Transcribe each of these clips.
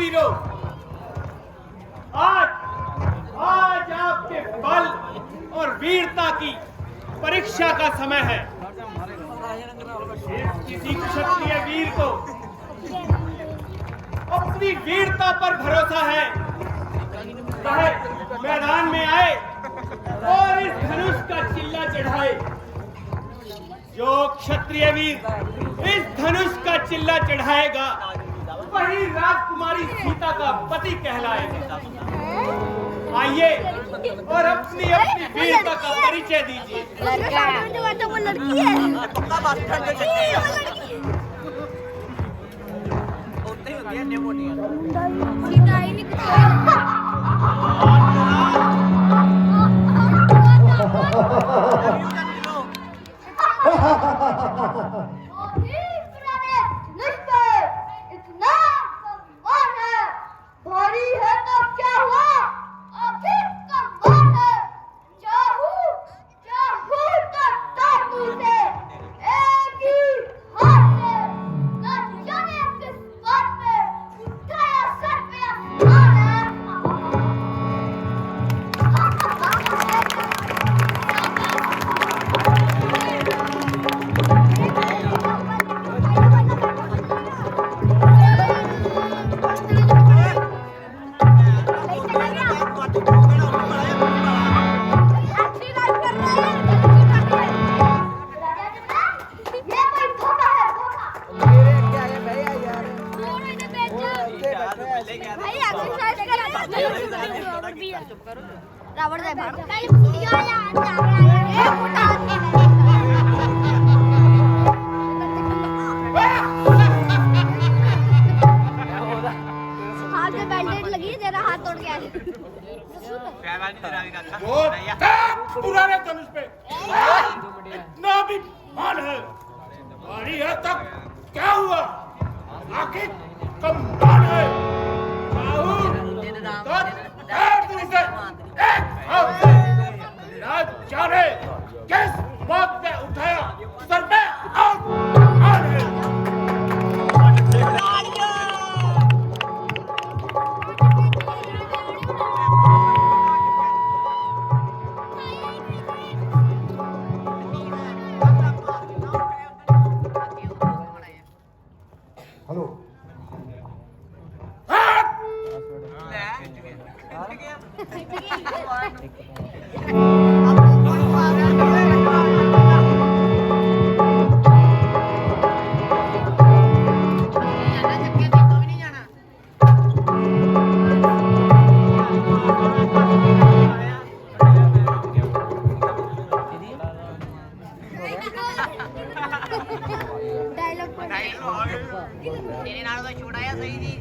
वीरों, आज आज आपके बल और वीरता की परीक्षा का समय है। किसी क्षत्रिय वीर को अपनी वीरता पर भरोसा है, चाहे मैदान में आए और इस धनुष का चिल्ला चढ़ाए। जो क्षत्रिय वीर इस धनुष का चिल्ला चढ़ाएगा वही राजकुमारी सीता का पति कहलाएगा। आइए और अपनी अपनी वीरता का परिचय दीजिए। वो लड़की है। सीता ही नहीं रावण जाए भाग हाथ में बैंडेज लगी तेरा हाथ तोड़ गया वो पुराने धनुष पे इतना भी मान है, मारी है तब क्या हुआ? आखिर कमान है जाने किस बात ने उठाया सर पे हेलो तेरे नाल तो छुड़ाया सही जी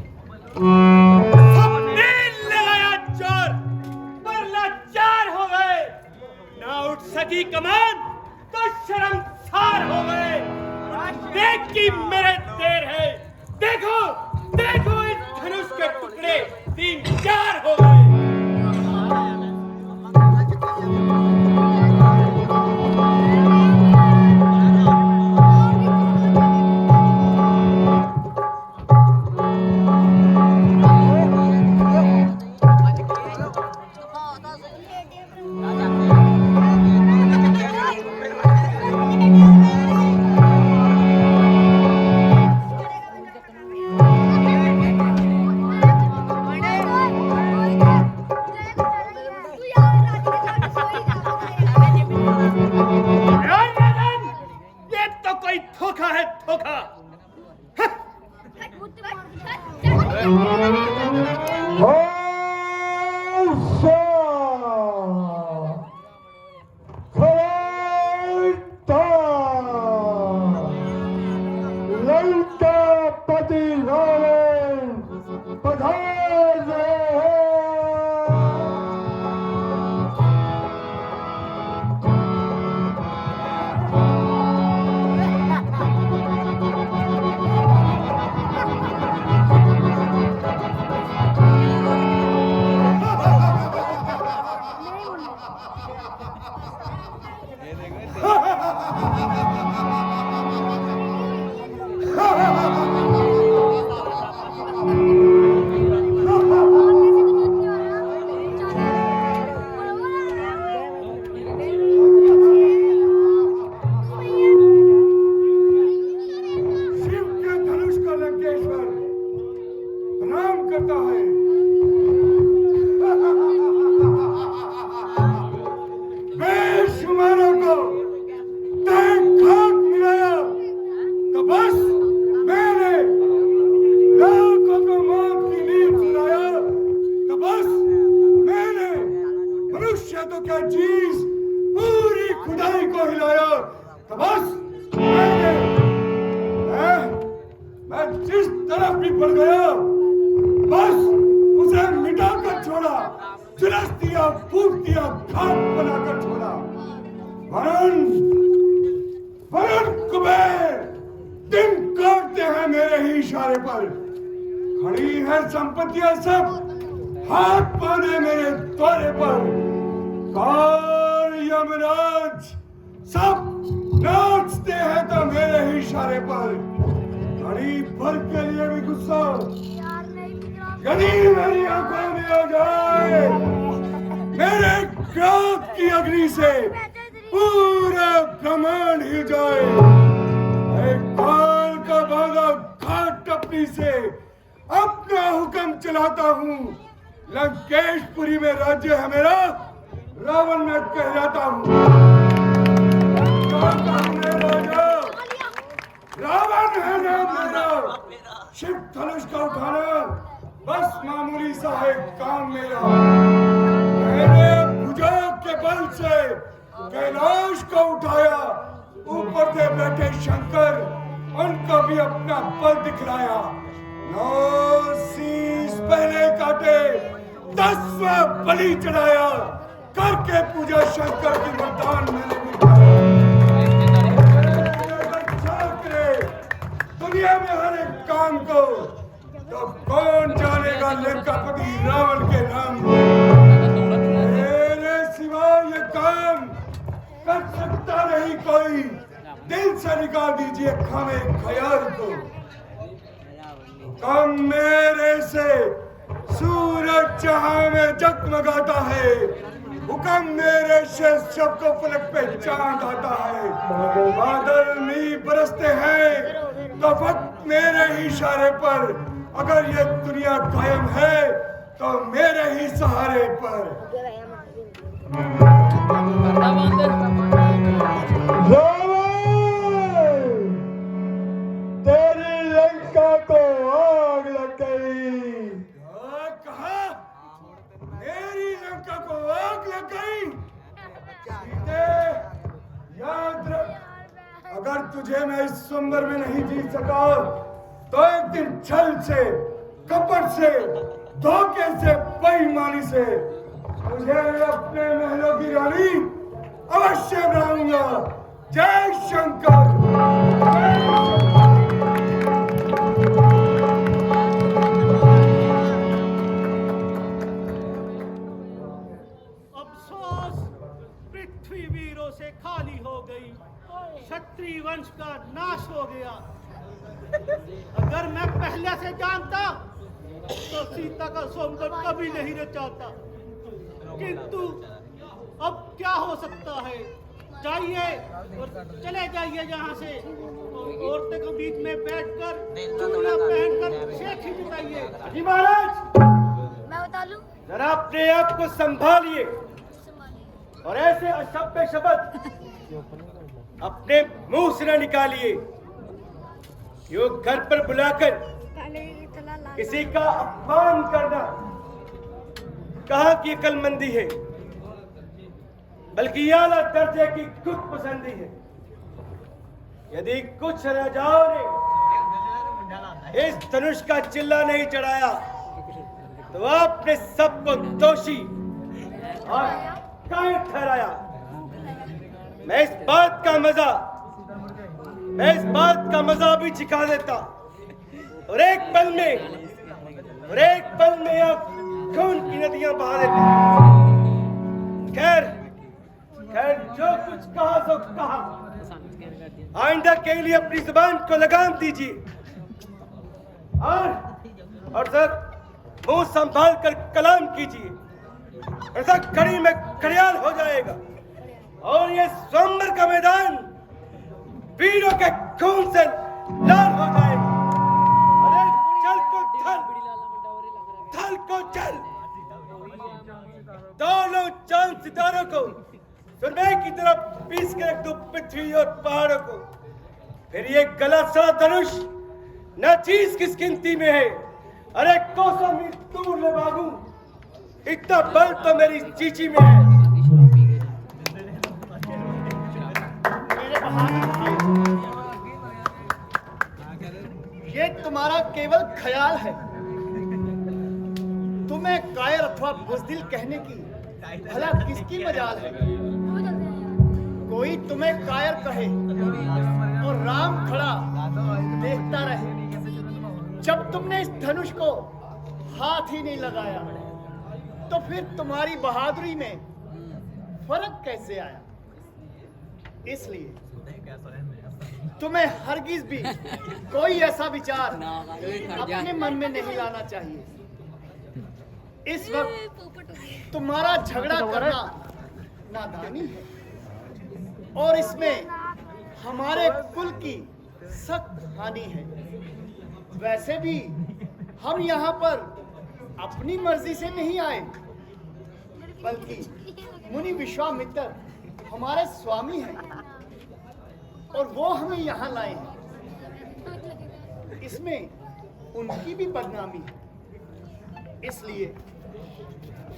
सबने लगाया जोर पर लाचार हो गए, ना उठ सकी कमान तो शर्मसार हो गए। देख कि मेरे देर है, देखो देखो इस धनुष के टुकड़े 3-4 हो गए। भी पड़ गया, बस उसे मिटा कर छोड़ा, झुलस दिया, फूक दिया, खाक बनाकर छोड़ा। वरुण, वरुण कुबेर दिन काटते हैं मेरे ही इशारे पर। खड़ी है संपत्तियां सब हाथ बांधे मेरे द्वारे पर। काल यमराज सब नाचते हैं तो मेरे ही इशारे पर। घड़ी भर के लिए भी गुस्सा यदि मेरी आंखों में आ जाए, मेरे क्रोध की अग्नि से पूरा ब्रह्मांड हिल जाए। मैं काल का बांधा घाट टपनी से अपना हुक्म चलाता हूँ। लंकेशपुरी में राज्य है मेरा, रावण में कहलाता हूँ। राजा रावण है नाम मेरा, शिव धनुष का उठाना बस मामूली सा है काम मेरा। मैंने भुजा के बल से कैलाश को उठाया, ऊपर से बैठे शंकर उनको भी अपना बल दिखलाया। 9 शीश पहले काटे, 10वां बलि चढ़ाया, करके पूजा शंकर की वरदान मैंने मिटाया। दुनिया में हर एक काम को तो कौन जानेगा लंकापति रावण के नाम को। मेरे सिवा ये काम कर सकता नहीं कोई, दिल से निकाल दीजिए खामे ख्याल को। कम मेरे से सूरज जहां में जगमगाता है, हुक्म मेरे से सबको फलक पे चांद आता है। बादल नी बरसते हैं तो वक्त मेरे ही इशारे पर, अगर ये दुनिया कायम है तो मेरे ही सहारे पर। तेरी लंका को आग लग गई। कहा मेरी लंका को आग लग गई? याद रख, अगर तुझे मैं इस स्वयंवर में नहीं जीत सका तो एक दिन छल से, कपट से, धोखे से, बेईमानी से तुझे अपने महलों की रानी अवश्य बनाऊंगा। जय शंकर, जय शंकर। अफसोस, पृथ्वी वीरों से खाली हो गई, क्षत्रिय वंश का नाश हो गया। अगर मैं पहले से जानता तो सीता का स्वयंवर कभी नहीं रचाता। किंतु अब क्या हो सकता है? जाइए और चले जाइए यहाँ से, औरतें को बीच में बैठकर चूड़ियां पहनकर शेखी जुटाइए। जी महाराज, मैं बता लूं? जरा अपने आप को संभालिए और ऐसे अशब्द शब्द अपने मुंह से न निकालिए। यो घर पर बुलाकर किसी का अपमान करना कहाँ की अक्लमंदी है, बल्कि आला दर्जे की खुद पसंदी है। यदि कुछ राजाओं ने इस धनुष का चिल्ला नहीं चढ़ाया तो आपने सबको दोषी और कायर ठहराया। मैं इस बात का मजा भी छिका देता और एक पल में आप खून की नदियां बहा देते। खैर जो कुछ कहा सो कहा। आइंदा के लिए अपनी जुबान को लगाम दीजिए और सर मुंह संभाल कर कलाम कीजिए, ऐसा खड़ी में खड़ियाल हो जाएगा और ये स्वयंवर का मैदान वीरों के खून से लाल हो जाएगा। अरे चल को थल को चल, दोनों चांद सितारों को सुरमई की तरफ पीस के रख दो पृथ्वी और पहाड़ों को। फिर ये गला सड़ा धनुष न चीज किस गिनती में है। अरे कोसों मील दूर ले भागू, इतना बल तो मेरी चीची में है। ये तुम्हारा केवल ख्याल है। तुम्हें कायर अथवा बुज़दिल कहने की भला किसकी मजाल है? कोई तुम्हें कायर कहे और राम खड़ा देखता रहे। जब तुमने इस धनुष को हाथ ही नहीं लगाया तो फिर तुम्हारी बहादुरी में फर्क कैसे आया? इसलिए तुम्हें हरगिज भी कोई ऐसा विचार अपने मन में नहीं लाना चाहिए। इस वक्त तुम्हारा झगड़ा करना नादानी है और इसमें हमारे कुल की सख्त हानि है। वैसे भी हम यहाँ पर अपनी मर्जी से नहीं आए, बल्कि मुनि विश्वामित्र हमारे स्वामी हैं और वो हमें यहाँ लाए हैं। इसमें उनकी भी बदनामी है। इसलिए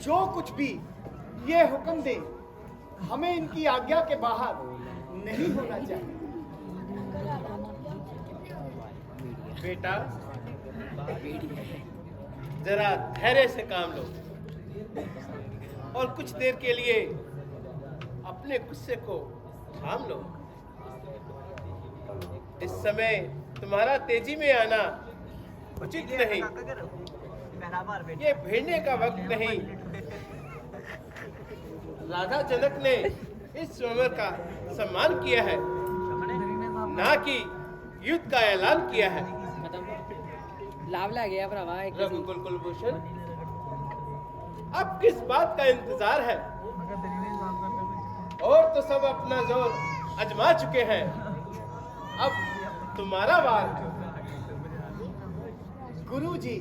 जो कुछ भी ये हुक्म दे, हमें इनकी आज्ञा के बाहर नहीं होना चाहिए। बेटा, जरा धैर्य से काम लो और कुछ देर के लिए अपने गुस्से को थाम लो। इस समय तुम्हारा तेजी में आना उचित नहीं। ये भिड़ने का वक्त नहीं। राजा जनक ने इस स्वयंवर का सम्मान किया है, ना कि युद्ध का ऐलान किया है। लाभ ला गया भरावा एक रघुकुल कुलभूषण, अब किस बात का इंतजार है? और तो सब अपना जोर आजमा चुके हैं, अब तुम्हारा वार है। गुरुजी,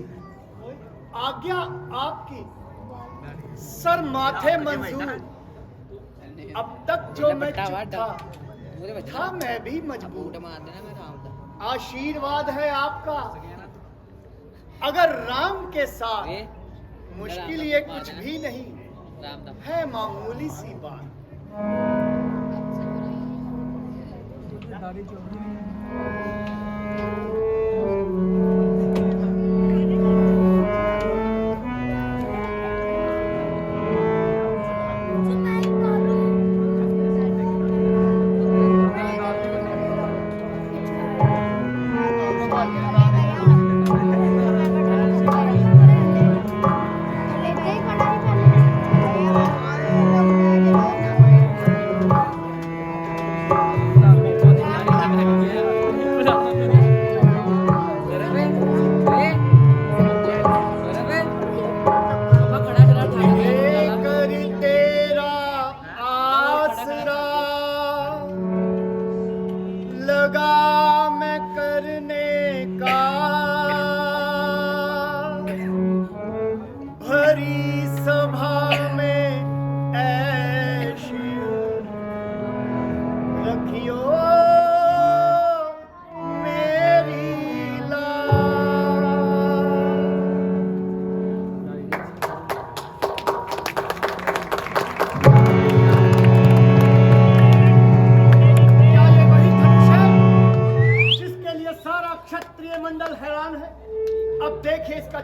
आज्ञा आपकी, सर माथे मंजूर। अब तक जो मैं चुप था मैं भी मजबूर। मार देना मैं राम दा आशीर्वाद है आपका, अगर राम के साथ मुश्किल ये कुछ भी नहीं राम दा है, मामूली सी बात।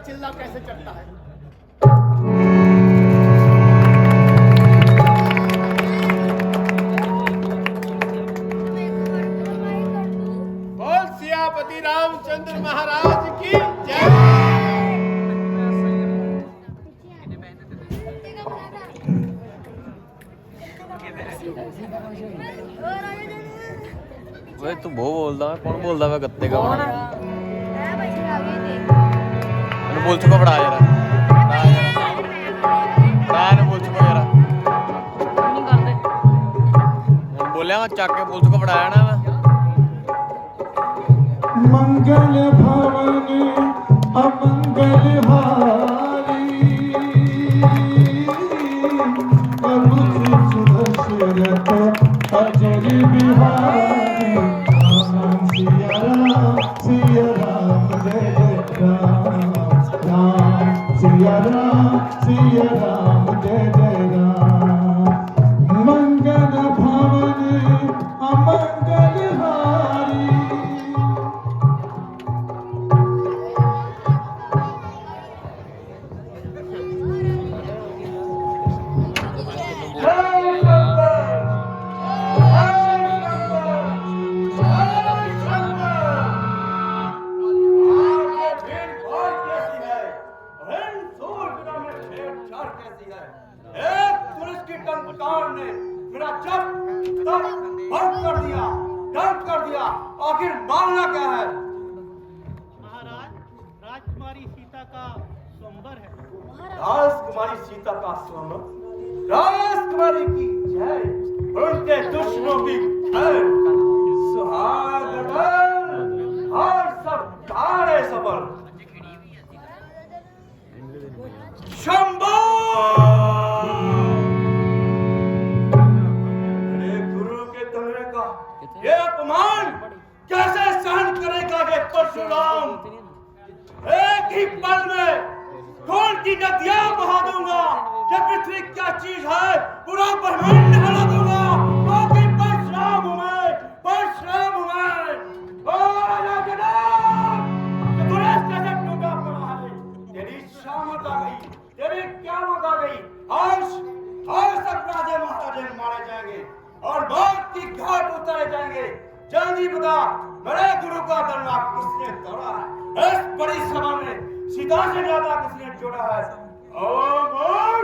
चिल्ला कैसे चढ़ता है। बोल सियापति रामचंद्र महाराज की जय। ਓਏ ਤੂੰ ਬਹੁਤ ਬੋਲਦਾ ਕੌਣ ਬੋਲਦਾ ਵਾ ਗੱਤੇ ਕੌਣ ਇਹਨੂੰ ਬੋਲ ਚੁੱਕਾ ਫੜਾ ਯਾਰ ਫੜਾ ਇਹਨੂੰ ਬੋਲ ਚੁੱਕਾ ਯਾਰ ਨਹੀਂ ਕਰਦੇ ਹੁਣ ਬੋਲਿਆ ਮੈਂ ਚੱਕ ਕੇ ਬੋਲ ਚੁੱਕਾ ਫੜਾਇਆ ਨਾ मंगल भवन अमंगल हारी प्रभु सुदशरथ अजर बिहारी सिया राम जय राम राम सिया राम जय जय राम मंगल भवन अमंगल हारी बंद कर दिया, दंड कर दिया, आखिर मामला क्या है? महाराज, राजकुमारी सीता का स्वयंवर है। राजकुमारी सीता का स्वयंवर, राजकुमारी की जय, उनके दुश्मनों की खैर, सुहाग रतन और सब तारे सफल। शंभो! मेरे गुरु के तलवे का ये अपमान कैसे सहन करेगा ये परशुराम? एक ही पल में खून की नदियां बहा दूंगा। ये पृथ्वी क्या चीज है, पूरा ब्रह्मांड हिला दूंगा। क्योंकि परशुराम हूं मैं, परशुराम हूं मैं। ओ राजा जनाब, तूने कैसे टूटा पड़ा है? तेरी शामत आ गई, तेरी क़यामत आ गई। आज सब राजे महाराजे मारे जाएंगे और मौत की घाट उतारे जाएंगे। जल्दी बता, मेरे गुरु का दरबार किसने तोड़ा है? इस बड़ी सभा में सीता से ज्यादा किसने जोड़ा है? ओ मोर,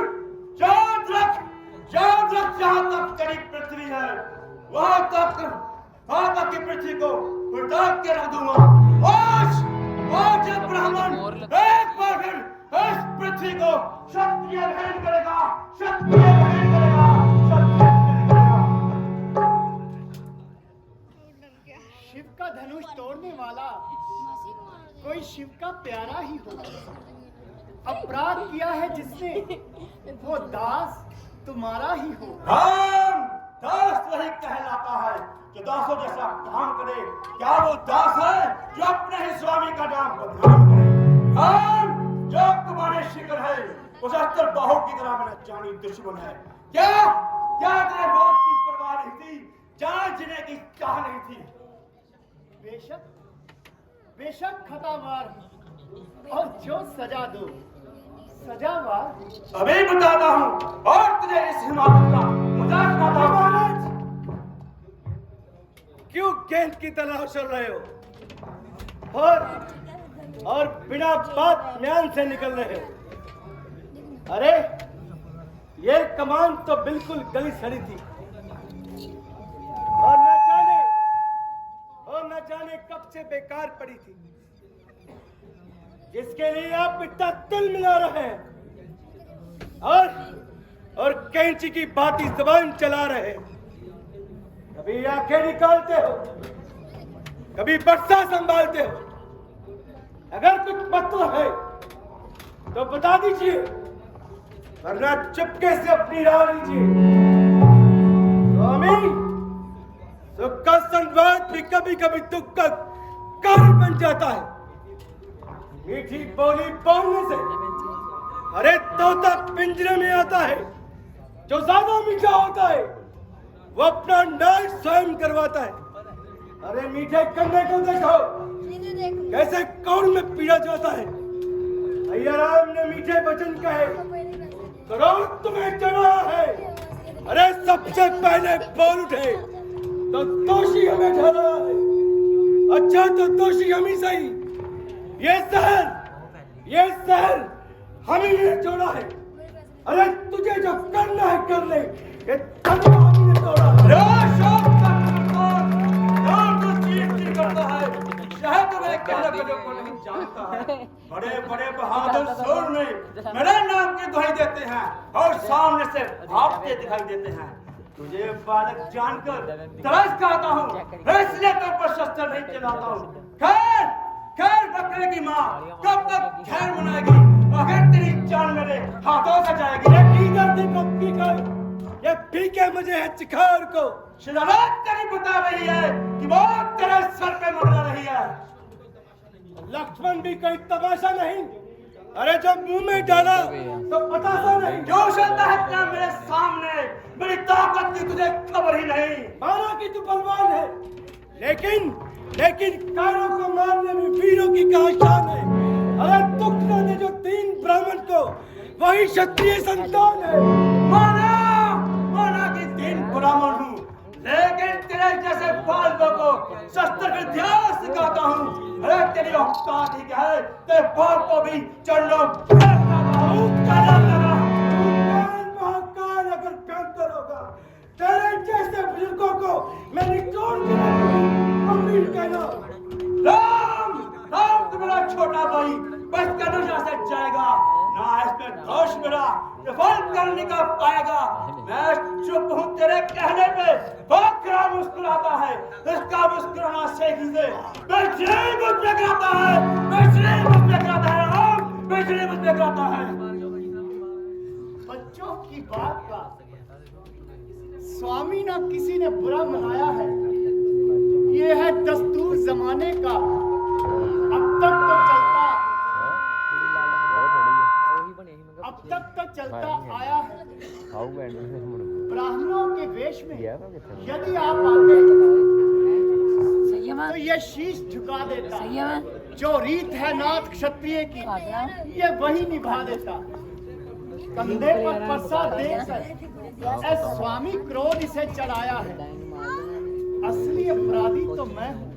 याद रख, जहां तक तेरी पृथ्वी है वहां तक की पृथ्वी को उल्टा के रख दूंगा। आज ये ब्राह्मण एक बार फिर इस पृथ्वी को क्षत्रिय ग्रहण करेगा, क्षत्रिय ग्रहण करेगा, क्षत्रिय ग्रहण करेगा। शिव का धनुष तोड़ने वाला कोई शिव का प्यारा ही होगा। अपराध किया है जिसने, वो दास तुम्हारा ही हो। राम दास वही कहलाता है जो दासों जैसा काम करे। क्या वो दास है जो अपने ही स्वामी का नाम बदनाम करे? राम जो तुम्हारे शिखर है उस अस्त्र बाहु की तरह मेरा जानी दुश्मन है। क्या तेरे मौत की परवाह नहीं थी? जान जीने की चाह नहीं थी? बेशक खतावार और जो सजा दो सजावार। अभी बताता हूँ और तुझे इस हिमालय का मजाक बताता हूँ। महाराज, क्यों गेंद की तरह उछल रहे हो और बिना बात म्यान से निकल रहे हो? अरे ये कमान तो बिल्कुल गली सड़ी थी और न जाने कब से बेकार पड़ी थी, जिसके लिए आप इतना तिल मिला रहे हैं और कैंची की बाती जबान चला रहे हैं। कभी आंखें निकालते हो, कभी बक्सा संभालते हो। अगर कुछ मतलब है तो बता दीजिए, वरना चुपके से अपनी राह लीजिए। स्वामी, सुख का संवाद भी कभी कभी दुख का कारण बन जाता है। मीठी बोली बोलने से अरे तोता पिंजरे में आता है, जो ज्यादा मीठा होता है वो अपना नाश स्वयं करवाता है। अरे मीठे कन्ने को देखो कैसे कौन में पीड़ा जाता है। भैया राम ने मीठे वचन कहे, क्रोध तुम्हें चढ़ा है। अरे सबसे पहले बोल उठे तो दोषी हमें ठहरा है। अच्छा तो दोषी हम ही सही। ये शहर हम ही ने छोड़ा है। अरे तुझे जो करना है कर ले, ये तलवा हम ही ने तोड़ा है। बड़े बड़े बहादुर सूर ने मेरे नाम की दुहाई देते हैं और सामने से भागते दिखाई देते हैं। तुझे बालक जानकर तरस खाता हूँ, इसलिए तो पर शस्त्र नहीं चलाता हूँ। खैर बकरे की माँ कब तक खैर मनाएगी? अगर तेरी जान मेरे हाथों से जाएगी। ये पीके मुझे है चिखार को। शरारत तेरी बता रही है कि मौत तेरे सर पे मंडरा रही है। लक्ष्मण भी कोई तमाशा नहीं। अरे जब मुंह में डाला तो बतासा नहीं। जो चलता है क्या मेरे सामने? मेरी ताकत की तुझे खबर ही नहीं। माना कि तू बलवान है, लेकिन कारों को मारने में वीरों की कहाँ शान है। अरे दुखना ने जो 3 ब्राह्मण को, वही क्षत्रिय संतान है। माना कि 3 ब्राह्मण हूँ, लेकिन तेरे जैसे बालकों को शस्त्र विद्या सिखाता हूँ। अरे तेरी औकात ही क्या है? तेरे बाप को भी चरणों महाकाल अगर कंकर होगा, तेरे जैसे धनुकों को मैं निचोड़ के कबीर कहना। राम राम तो मेरा छोटा भाई बस धनुष से जाएगा ना, इसमें दोष मेरा फल करने का पाएगा। मैं चुप हूँ तेरे कहने पे, बकरा मुस्कुराता है, इसका मुस्कुराना शेखी से बिजली मुझ पे गिराता है, बिजली मुझ पे गिराता है, राम बिजली मुझ पे गिराता है। बच्चों की बात का स्वामी ना किसी ने बुरा मनाया है, ये है दस्तूर जमाने का। अब तक तो चलता आया है। ब्राह्मणों के वेश में यदि आप आते तो ये शीश झुका देता। जो रीत है नाथ क्षत्रिय की ये वही निभा देता। कंधे पर परसा देकर स्वामी क्रोध इसे चढ़ाया है। असली अपराधी तो मैं हूँ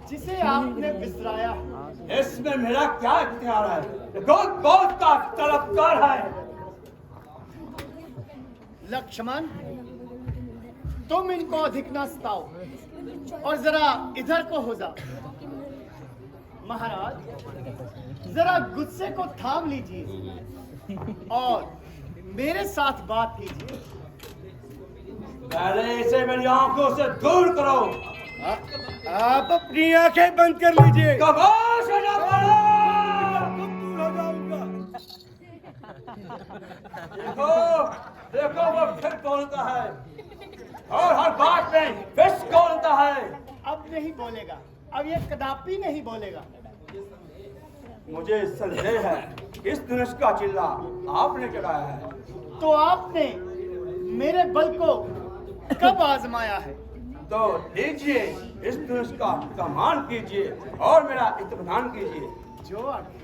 जिसे आपने बिसराया है। इसमें मेरा क्या इख्तियार है? गौत का तलबकार है। लक्ष्मण तुम इनको अधिक न सताओ और जरा इधर को हो जाओ। महाराज जरा गुस्से को थाम लीजिए और मेरे साथ बात कीजिए। पहले इसे मेरी आंखों से दूर करो। आप अपनी आंखें बंद कर लीजिए। कबाश हो जा पड़ा। दूर हो जाऊंगा। देखो देखो वो फिर बोलता है और हर बात में फिर बोलता है। अब नहीं बोलेगा, अब ये कदापि नहीं बोलेगा। मुझे संदेह है इस धनुष का चिल्ला आपने चढ़ाया है। तो आपने मेरे बल को कब आजमाया है? तो लीजिए इस धनुष का कमान कीजिए और मेरा इत्मीनान कीजिए। जो आगे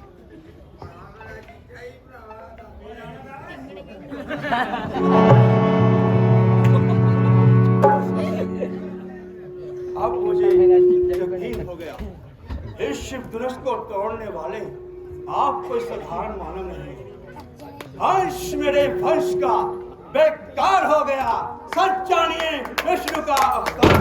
अब मुझे यकीन हो गया इस शिव धनुष को तोड़ने वाले आप कोई साधारण मानव नहीं। वंश मेरे वंश का बेकार हो गया। सच जानिए विष्णु का अवतार।